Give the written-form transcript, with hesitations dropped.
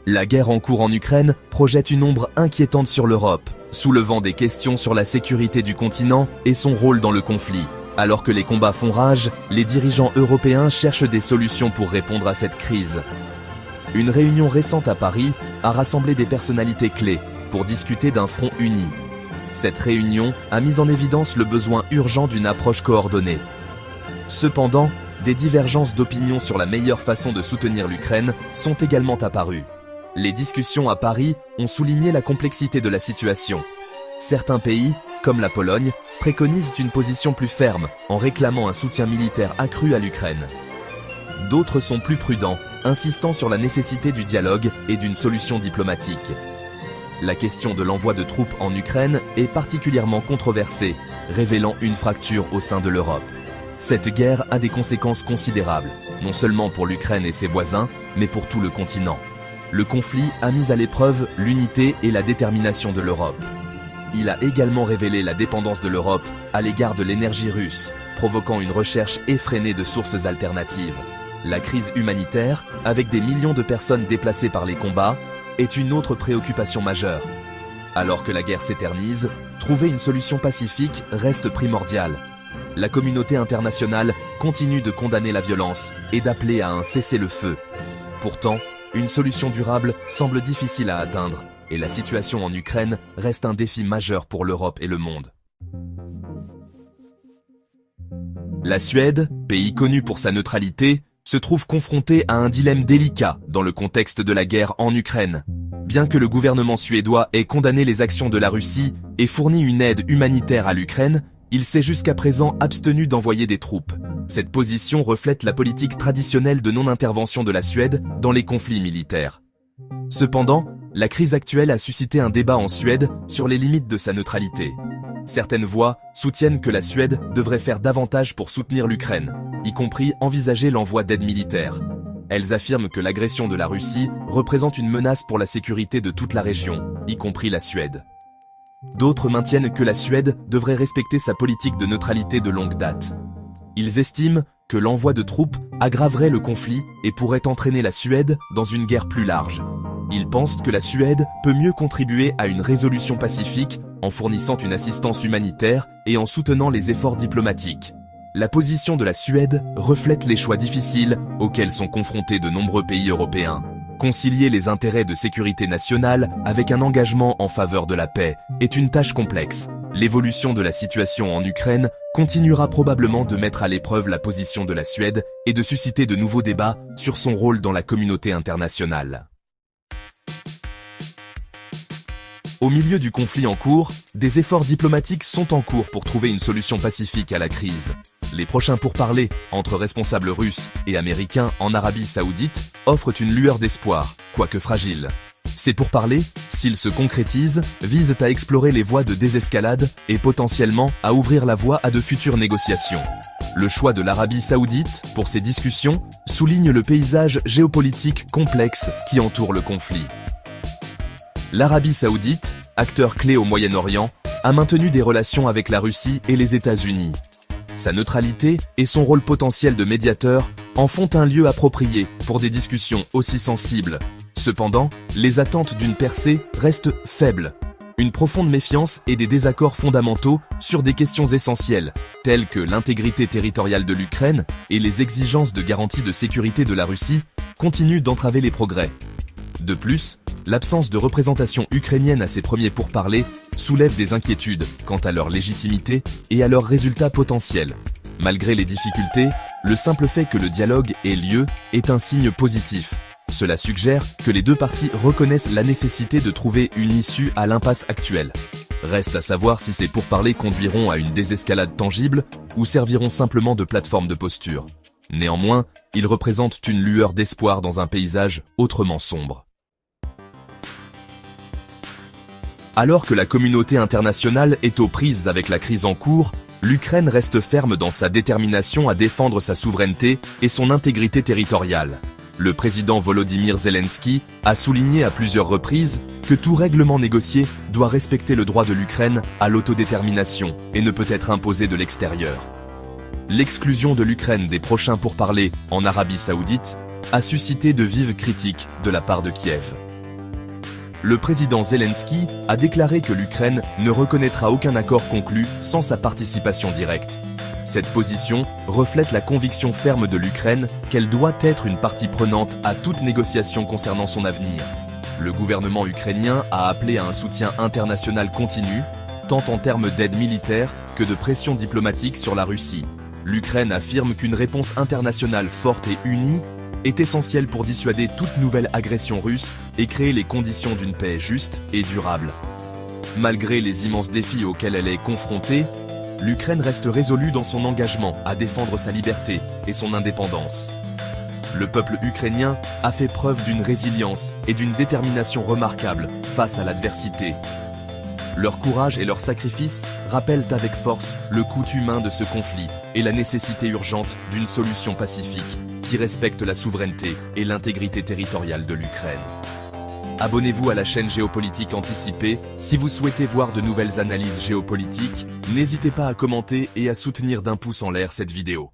La guerre en cours en Ukraine projette une ombre inquiétante sur l'Europe, soulevant des questions sur la sécurité du continent et son rôle dans le conflit. Alors que les combats font rage, les dirigeants européens cherchent des solutions pour répondre à cette crise. Une réunion récente à Paris a rassemblé des personnalités clés pour discuter d'un front uni. Cette réunion a mis en évidence le besoin urgent d'une approche coordonnée. Cependant, des divergences d'opinion sur la meilleure façon de soutenir l'Ukraine sont également apparues. Les discussions à Paris ont souligné la complexité de la situation. Certains pays, comme la Pologne, préconisent une position plus ferme en réclamant un soutien militaire accru à l'Ukraine. D'autres sont plus prudents, insistant sur la nécessité du dialogue et d'une solution diplomatique. La question de l'envoi de troupes en Ukraine est particulièrement controversée, révélant une fracture au sein de l'Europe. Cette guerre a des conséquences considérables, non seulement pour l'Ukraine et ses voisins, mais pour tout le continent. Le conflit a mis à l'épreuve l'unité et la détermination de l'Europe. Il a également révélé la dépendance de l'Europe à l'égard de l'énergie russe, provoquant une recherche effrénée de sources alternatives. La crise humanitaire, avec des millions de personnes déplacées par les combats, est une autre préoccupation majeure. Alors que la guerre s'éternise, trouver une solution pacifique reste primordial. La communauté internationale continue de condamner la violence et d'appeler à un cessez-le-feu. Pourtant, une solution durable semble difficile à atteindre et la situation en Ukraine reste un défi majeur pour l'Europe et le monde. La Suède, pays connu pour sa neutralité, se trouve confrontée à un dilemme délicat dans le contexte de la guerre en Ukraine. Bien que le gouvernement suédois ait condamné les actions de la Russie et fourni une aide humanitaire à l'Ukraine, il s'est jusqu'à présent abstenu d'envoyer des troupes. Cette position reflète la politique traditionnelle de non-intervention de la Suède dans les conflits militaires. Cependant, la crise actuelle a suscité un débat en Suède sur les limites de sa neutralité. Certaines voix soutiennent que la Suède devrait faire davantage pour soutenir l'Ukraine, y compris envisager l'envoi d'aide militaire. Elles affirment que l'agression de la Russie représente une menace pour la sécurité de toute la région, y compris la Suède. D'autres maintiennent que la Suède devrait respecter sa politique de neutralité de longue date. Ils estiment que l'envoi de troupes aggraverait le conflit et pourrait entraîner la Suède dans une guerre plus large. Ils pensent que la Suède peut mieux contribuer à une résolution pacifique en fournissant une assistance humanitaire et en soutenant les efforts diplomatiques. La position de la Suède reflète les choix difficiles auxquels sont confrontés de nombreux pays européens. Concilier les intérêts de sécurité nationale avec un engagement en faveur de la paix est une tâche complexe. L'évolution de la situation en Ukraine continuera probablement de mettre à l'épreuve la position de la Suède et de susciter de nouveaux débats sur son rôle dans la communauté internationale. Au milieu du conflit en cours, des efforts diplomatiques sont en cours pour trouver une solution pacifique à la crise. Les prochains pourparlers entre responsables russes et américains en Arabie Saoudite offrent une lueur d'espoir, quoique fragile. Ces pourparlers, s'ils se concrétisent, visent à explorer les voies de désescalade et potentiellement à ouvrir la voie à de futures négociations. Le choix de l'Arabie Saoudite pour ces discussions souligne le paysage géopolitique complexe qui entoure le conflit. L'Arabie Saoudite, acteur clé au Moyen-Orient, a maintenu des relations avec la Russie et les États-Unis. Sa neutralité et son rôle potentiel de médiateur en font un lieu approprié pour des discussions aussi sensibles. Cependant, les attentes d'une percée restent faibles. Une profonde méfiance et des désaccords fondamentaux sur des questions essentielles, telles que l'intégrité territoriale de l'Ukraine et les exigences de garantie de sécurité de la Russie, continuent d'entraver les progrès. De plus, l'absence de représentation ukrainienne à ces premiers pourparlers soulève des inquiétudes quant à leur légitimité et à leurs résultats potentiels. Malgré les difficultés, le simple fait que le dialogue ait lieu est un signe positif. Cela suggère que les deux parties reconnaissent la nécessité de trouver une issue à l'impasse actuelle. Reste à savoir si ces pourparlers conduiront à une désescalade tangible ou serviront simplement de plateforme de posture. Néanmoins, ils représentent une lueur d'espoir dans un paysage autrement sombre. Alors que la communauté internationale est aux prises avec la crise en cours, l'Ukraine reste ferme dans sa détermination à défendre sa souveraineté et son intégrité territoriale. Le président Volodymyr Zelensky a souligné à plusieurs reprises que tout règlement négocié doit respecter le droit de l'Ukraine à l'autodétermination et ne peut être imposé de l'extérieur. L'exclusion de l'Ukraine des prochains pourparlers en Arabie Saoudite a suscité de vives critiques de la part de Kiev. Le président Zelensky a déclaré que l'Ukraine ne reconnaîtra aucun accord conclu sans sa participation directe. Cette position reflète la conviction ferme de l'Ukraine qu'elle doit être une partie prenante à toute négociation concernant son avenir. Le gouvernement ukrainien a appelé à un soutien international continu, tant en termes d'aide militaire que de pression diplomatique sur la Russie. L'Ukraine affirme qu'une réponse internationale forte et unie est essentielle pour dissuader toute nouvelle agression russe et créer les conditions d'une paix juste et durable. Malgré les immenses défis auxquels elle est confrontée, l'Ukraine reste résolue dans son engagement à défendre sa liberté et son indépendance. Le peuple ukrainien a fait preuve d'une résilience et d'une détermination remarquables face à l'adversité. Leur courage et leur sacrifice rappellent avec force le coût humain de ce conflit et la nécessité urgente d'une solution pacifique qui respecte la souveraineté et l'intégrité territoriale de l'Ukraine. Abonnez-vous à la chaîne Géopolitique Anticipée si vous souhaitez voir de nouvelles analyses géopolitiques. N'hésitez pas à commenter et à soutenir d'un pouce en l'air cette vidéo.